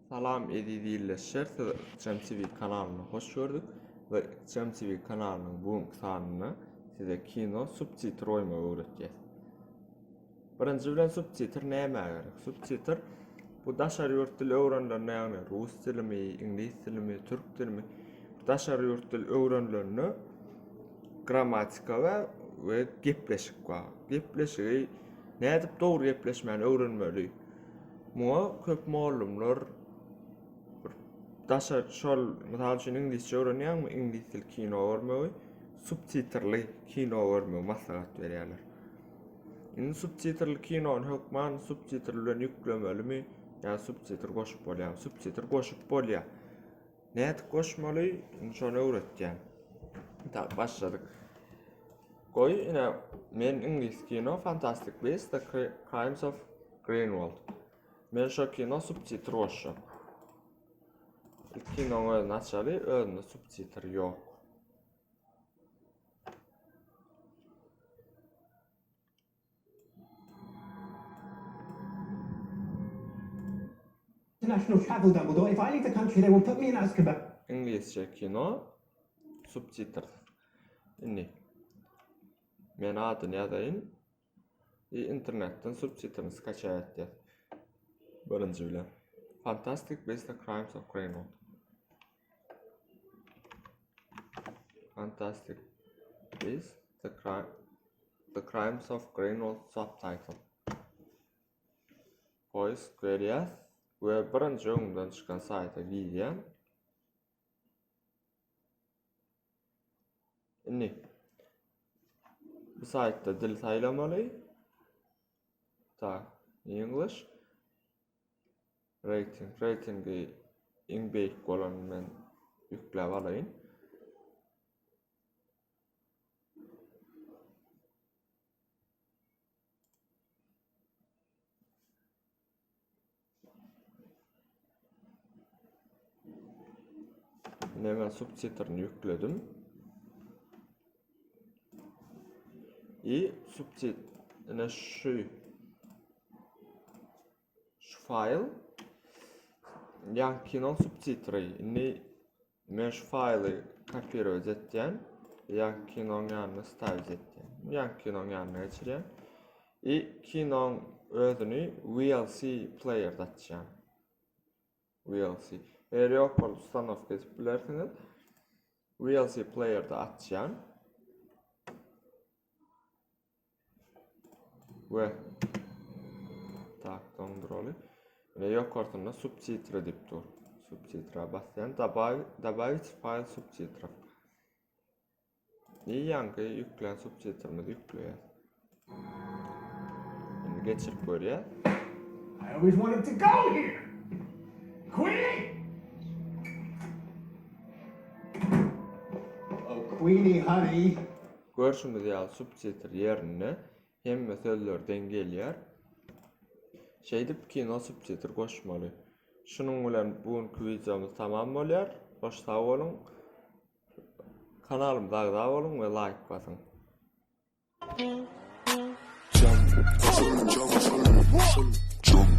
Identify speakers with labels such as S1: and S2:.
S1: Salam edildiler. Cem TV kanalına hoş gördük ve Cem TV kanalının bugünkü sanını size kino subtitr oyma öğreteceğiz. Birinci bilen subtitr näme gerek? Subtitr bu daşary ýurt dili öwrenlerine, rus dilimi, ingliz dilimi, türk dilimi, daşary ýurt dili öwrenlerine grammatika ve gepleşik var. Gepleşigi nädip dogry gepleşmäni öwrenmeli. Muňa köp muallimler daşar şol misal üçin inglizce öwrenýärmi, ingliz dil kino görmegi, subtitrli kino görmegi maslahat berýärler. Indi subtitrli kinony hökman subtitr bilen ýüklemelimi, ýa subtitr goşup bolýar, subtitr goşup bolýar. Nädip goşmaly, şonu öwretýän. Tak başladyk. Goý, ine men ingliz kino Fantastic Beasts: The Crimes of Grindelwald. Men şo kino subtitr goşýar. Kinoň özüni açaly, özünde subtitr ýok.
S2: International travel, Dumbledore. If I leave the country, they will put me in Azkaban.
S1: İngilizce kino subtitr. Indi. Men adyny ýazaýyn. İnternetden subtitrni skaçaýatdy. Birinji bilen. Fantastic Beasts: The Crimes of Grindelwald. Fantastic Beasts: The Crimes of Grindelwald subtitle. Pois queryas ve birinji öňünden çykan saýta giýýän. Indi. Bu saýtda dil taýlamaly. Tak, English. Ratingi iň beýik bolan men ýükläp alaýyn. Men subtitrni ýükledim. Subtitr şu file Yankino subtitry. Indi men şu file'y kopýarap etdim. Yankinoň ýanyna stavit etdim. Yankinoň ýanyna geçirýän. Kinoň özüni VLC player'da açýan. VLC. Eğer ýok bol ustanowka edip bilersiňiz, VLC player'da açýan. Ve tak donduraly. Ve ýokartynda subtitr dip dur. Subtitra basýan, добавить file subtitr. Ýangy ýüklen subtitrni ýükleýär. Indi geçirip görýär.
S2: I always wanted to go here. Queenie! Oh, Queenie, honey.
S1: Görşüňiz ýaly subtitr ýerine hemme sözlerden gelýär. Şeýdip kino subtitr goşmaly. Şunuň bilen bugünkü videomuz tamam bolýar. Hoş sag bolun. Kanalymyza abone bolun we like basyň.
S3: Jump.